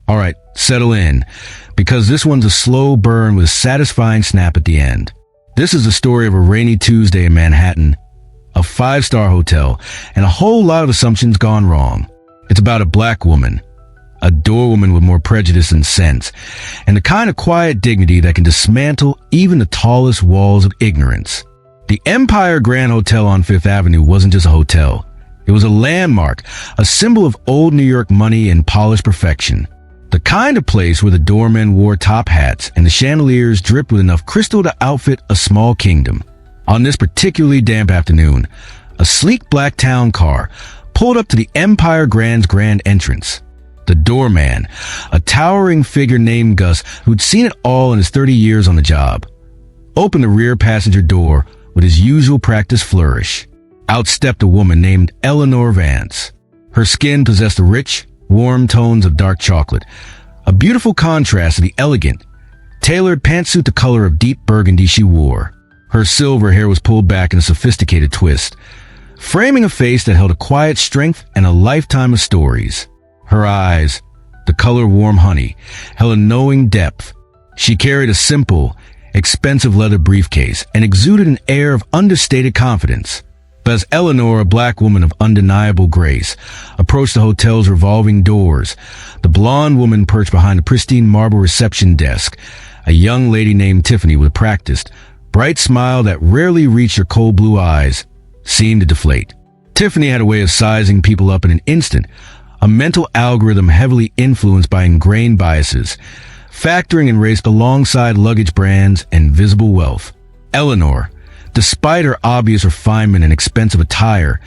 All right, settle in, because this one's a slow burn with a satisfying snap at the end. This is the story of a rainy Tuesday in Manhattan, a five-star hotel, and a whole lot of assumptions gone wrong. It's about a black woman, a doorwoman with more prejudice than sense, and the kind of quiet dignity that can dismantle even the tallest walls of ignorance. The Empire Grand Hotel on Fifth Avenue wasn't just a hotel. It was a landmark, a symbol of old New York money and polished perfection. The kind of place where the doormen wore top hats and the chandeliers dripped with enough crystal to outfit a small kingdom. On this particularly damp afternoon, a sleek black town car pulled up to the Empire Grand's grand entrance. The doorman, a towering figure named Gus, who'd seen it all in his 30 years on the job, opened the rear passenger door with his usual practice flourish. Out stepped a woman named Eleanor Vance. Her skin possessed the rich, warm tones of dark chocolate, a beautiful contrast to the elegant, tailored pantsuit the color of deep burgundy she wore. Her silver hair was pulled back in a sophisticated twist, framing a face that held a quiet strength and a lifetime of stories. Her eyes, the color of warm honey, held a knowing depth. She carried a simple, expensive leather briefcase and exuded an air of understated confidence. But as Eleanor, a black woman of undeniable grace, approached the hotel's revolving doors, the blonde woman perched behind a pristine marble reception desk, a young lady named Tiffany with a practiced, bright smile that rarely reached her cold blue eyes, seemed to deflate. Tiffany had a way of sizing people up in an instant, a mental algorithm heavily influenced by ingrained biases, factoring in race alongside luggage brands and visible wealth. Eleanor, despite her obvious refinement and expensive attire,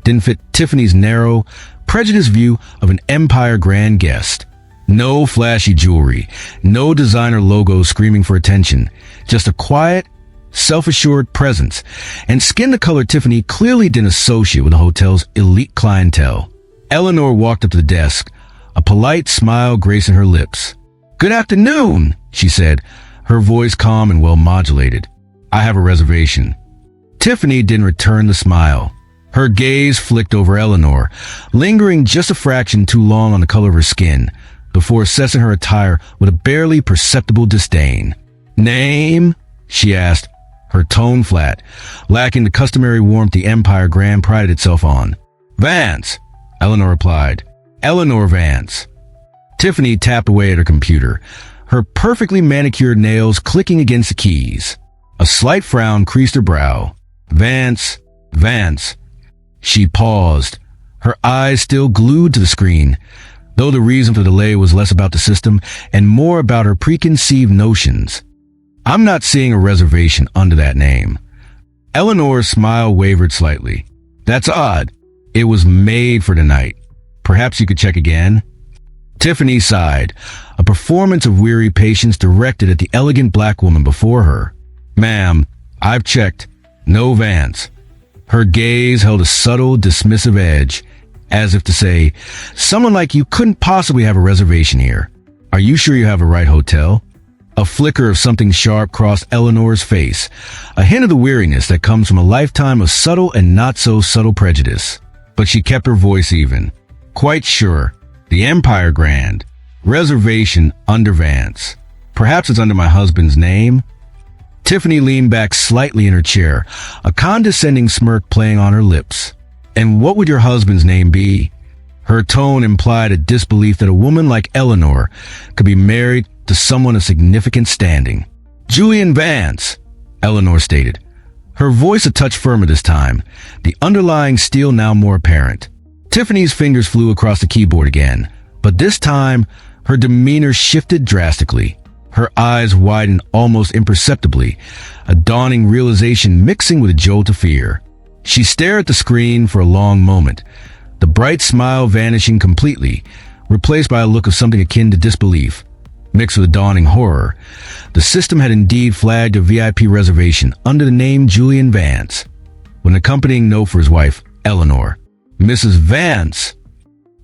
didn't fit Tiffany's narrow, prejudiced view of an Empire Grand guest. No flashy jewelry, no designer logo screaming for attention, just a quiet, self-assured presence, and skin the color Tiffany clearly didn't associate with the hotel's elite clientele. Eleanor walked up to the desk, a polite smile gracing her lips. "Good afternoon," she said, her voice calm and well-modulated. "I have a reservation." Tiffany didn't return the smile. Her gaze flicked over Eleanor, lingering just a fraction too long on the color of her skin, before assessing her attire with a barely perceptible disdain. "Name?" she asked, her tone flat, lacking the customary warmth the Empire Grand prided itself on. "Vance," Eleanor replied. "Eleanor Vance." Tiffany tapped away at her computer, her perfectly manicured nails clicking against the keys. A slight frown creased her brow. "Vance, Vance." She paused, her eyes still glued to the screen, though the reason for the delay was less about the system and more about her preconceived notions. "I'm not seeing a reservation under that name." Eleanor's smile wavered slightly. "That's odd. It was made for tonight. Perhaps you could check again?" Tiffany sighed, a performance of weary patience directed at the elegant black woman before her. "Ma'am, I've checked. No Vance." Her gaze held a subtle, dismissive edge, as if to say, "Someone like you couldn't possibly have a reservation here. Are you sure you have a right hotel?" A flicker of something sharp crossed Eleanor's face, a hint of the weariness that comes from a lifetime of subtle and not-so-subtle prejudice. But she kept her voice even. "Quite sure. The Empire Grand. Reservation under Vance. Perhaps it's under my husband's name?" Tiffany leaned back slightly in her chair, a condescending smirk playing on her lips. "And what would your husband's name be?" Her tone implied a disbelief that a woman like Eleanor could be married to someone of significant standing. "Julian Vance," Eleanor stated, her voice a touch firmer this time, the underlying steel now more apparent. Tiffany's fingers flew across the keyboard again, but this time her demeanor shifted drastically. Her eyes widened almost imperceptibly, a dawning realization mixing with a jolt of fear. She stared at the screen for a long moment, the bright smile vanishing completely, replaced by a look of something akin to disbelief, mixed with a dawning horror. The system had indeed flagged a VIP reservation under the name Julian Vance, with an accompanying note for his wife, Eleanor. "Mrs. Vance?"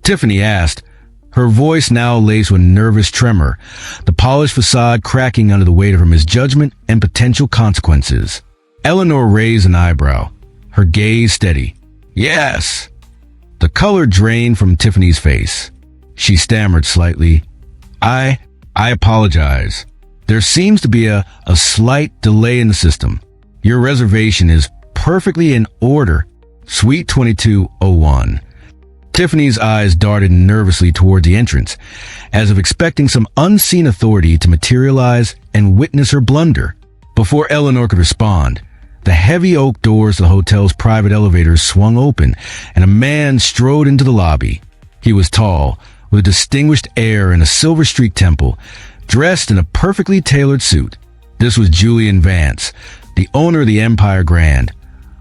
Tiffany asked, her voice now laced with nervous tremor, the polished facade cracking under the weight of her misjudgment and potential consequences. Eleanor raised an eyebrow, her gaze steady. "Yes." The color drained from Tiffany's face. She stammered slightly. I apologize. There seems to be a slight delay in the system. Your reservation is perfectly in order. Suite 2201. Tiffany's eyes darted nervously toward the entrance, as if expecting some unseen authority to materialize and witness her blunder. Before Eleanor could respond, the heavy oak doors of the hotel's private elevators swung open, and a man strode into the lobby. He was tall, with a distinguished air and a silver-streaked temple, dressed in a perfectly tailored suit. This was Julian Vance, the owner of the Empire Grand,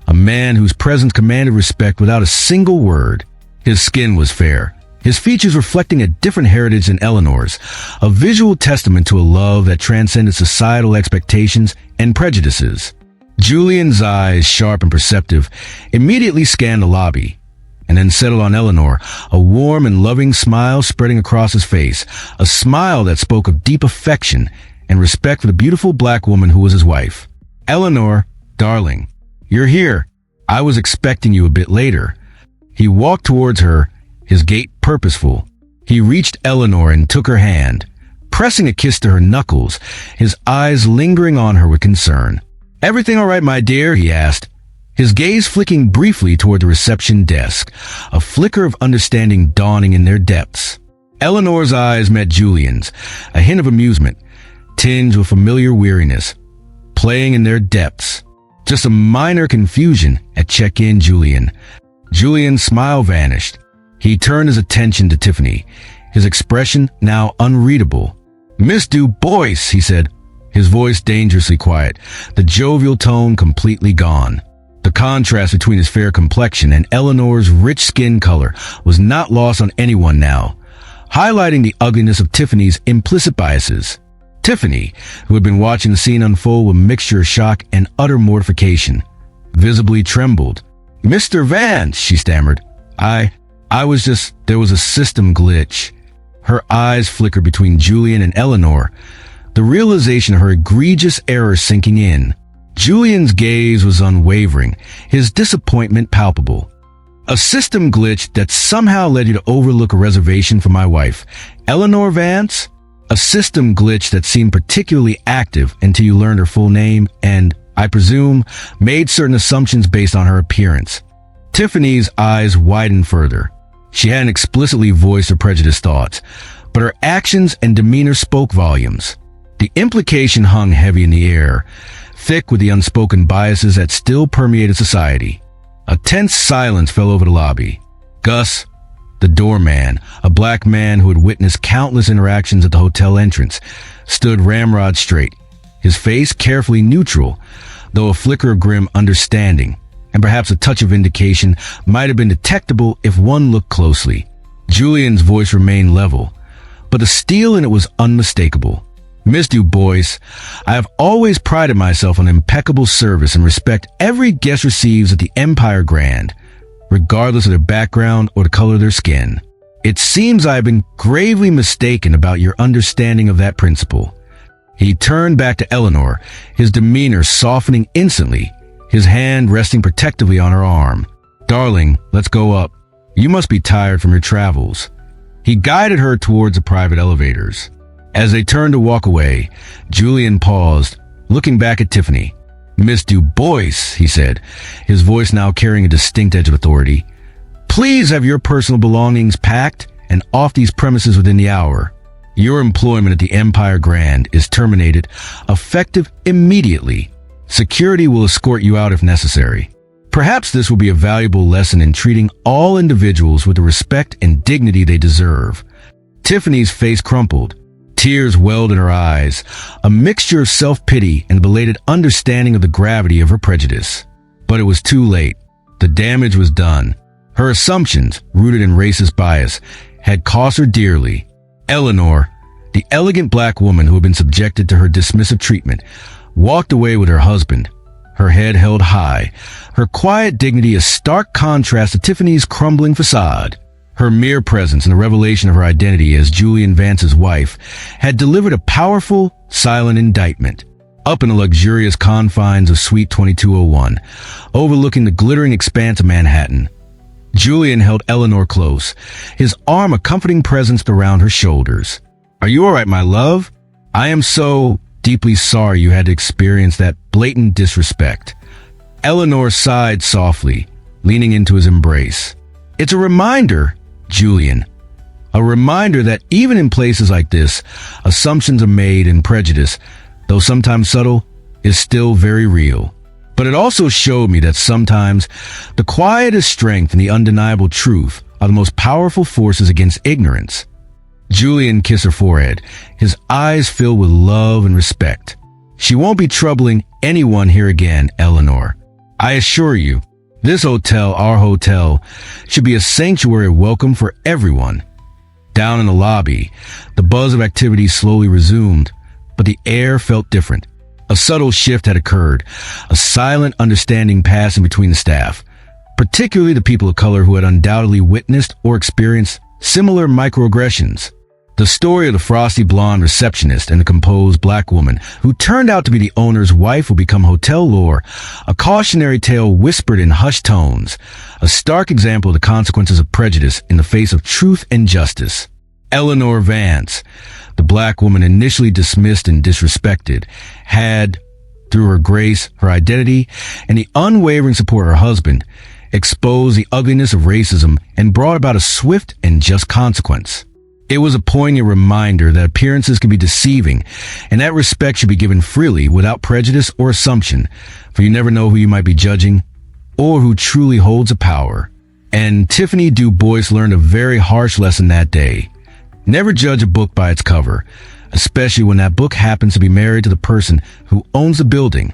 a man whose presence commanded respect without a single word. His skin was fair, his features reflecting a different heritage than Eleanor's, a visual testament to a love that transcended societal expectations and prejudices. Julian's eyes, sharp and perceptive, immediately scanned the lobby, and then settled on Eleanor, a warm and loving smile spreading across his face, a smile that spoke of deep affection and respect for the beautiful black woman who was his wife. "Eleanor, darling, you're here. I was expecting you a bit later." He walked towards her, his gait purposeful. He reached Eleanor and took her hand, pressing a kiss to her knuckles, his eyes lingering on her with concern. "Everything all right, my dear?" he asked, his gaze flicking briefly toward the reception desk, a flicker of understanding dawning in their depths. Eleanor's eyes met Julian's, a hint of amusement, tinged with familiar weariness, playing in their depths. Just a minor confusion at check-in, Julian. Julian's smile vanished. He turned his attention to Tiffany, his expression now unreadable. "Miss Du Bois," he said, his voice dangerously quiet, the jovial tone completely gone. The contrast between his fair complexion and Eleanor's rich skin color was not lost on anyone now, highlighting the ugliness of Tiffany's implicit biases. Tiffany, who had been watching the scene unfold with a mixture of shock and utter mortification, visibly trembled. "Mr. Vance," she stammered. There was a system glitch." Her eyes flickered between Julian and Eleanor, the realization of her egregious error sinking in. Julian's gaze was unwavering, his disappointment palpable. "A system glitch that somehow led you to overlook a reservation for my wife, Eleanor Vance? A system glitch that seemed particularly active until you learned her full name and, I presume, made certain assumptions based on her appearance." Tiffany's eyes widened further. She hadn't explicitly voiced her prejudiced thoughts, but her actions and demeanor spoke volumes. The implication hung heavy in the air, thick with the unspoken biases that still permeated society. A tense silence fell over the lobby. Gus, the doorman, a black man who had witnessed countless interactions at the hotel entrance, stood ramrod straight, his face carefully neutral, though a flicker of grim understanding, and perhaps a touch of indication, might have been detectable if one looked closely. Julian's voice remained level, but the steel in it was unmistakable. "Miss Du Bois, I have always prided myself on impeccable service and respect every guest receives at the Empire Grand, regardless of their background or the color of their skin. It seems I have been gravely mistaken about your understanding of that principle." He turned back to Eleanor, his demeanor softening instantly, his hand resting protectively on her arm. "Darling, let's go up. You must be tired from your travels." He guided her towards the private elevators. As they turned to walk away, Julian paused, looking back at Tiffany. "Miss Du Bois," he said, his voice now carrying a distinct edge of authority, "please have your personal belongings packed and off these premises within the hour. Your employment at the Empire Grand is terminated, effective immediately. Security will escort you out if necessary. Perhaps this will be a valuable lesson in treating all individuals with the respect and dignity they deserve." Tiffany's face crumpled. Tears welled in her eyes, a mixture of self-pity and belated understanding of the gravity of her prejudice. But it was too late. The damage was done. Her assumptions, rooted in racist bias, had cost her dearly. Eleanor, the elegant black woman who had been subjected to her dismissive treatment, walked away with her husband, her head held high, her quiet dignity a stark contrast to Tiffany's crumbling facade. Her mere presence and the revelation of her identity as Julian Vance's wife had delivered a powerful, silent indictment. Up in the luxurious confines of Suite 2201, overlooking the glittering expanse of Manhattan, Julian held Eleanor close, his arm a comforting presence around her shoulders. Are you all right, my love? I am so deeply sorry you had to experience that blatant disrespect. Eleanor sighed softly, leaning into his embrace. It's a reminder, Julian. A reminder that even in places like this, assumptions are made and prejudice, though sometimes subtle, is still very real. But it also showed me that sometimes the quietest strength and the undeniable truth are the most powerful forces against ignorance. Julian kissed her forehead, his eyes filled with love and respect. She won't be troubling anyone here again, Eleanor. I assure you, this hotel, our hotel, should be a sanctuary of welcome for everyone. Down in the lobby, the buzz of activity slowly resumed, but the air felt different. A subtle shift had occurred, a silent understanding passing between the staff, particularly the people of color who had undoubtedly witnessed or experienced similar microaggressions. The story of the frosty blonde receptionist and the composed black woman who turned out to be the owner's wife will become hotel lore, a cautionary tale whispered in hushed tones, a stark example of the consequences of prejudice in the face of truth and justice. Eleanor Vance, the black woman initially dismissed and disrespected, had, through her grace, her identity, and the unwavering support of her husband, exposed the ugliness of racism and brought about a swift and just consequence. It was a poignant reminder that appearances can be deceiving, and that respect should be given freely without prejudice or assumption, for you never know who you might be judging or who truly holds a power. And Tiffany Du Bois learned a very harsh lesson that day. Never judge a book by its cover, especially when that book happens to be married to the person who owns the building.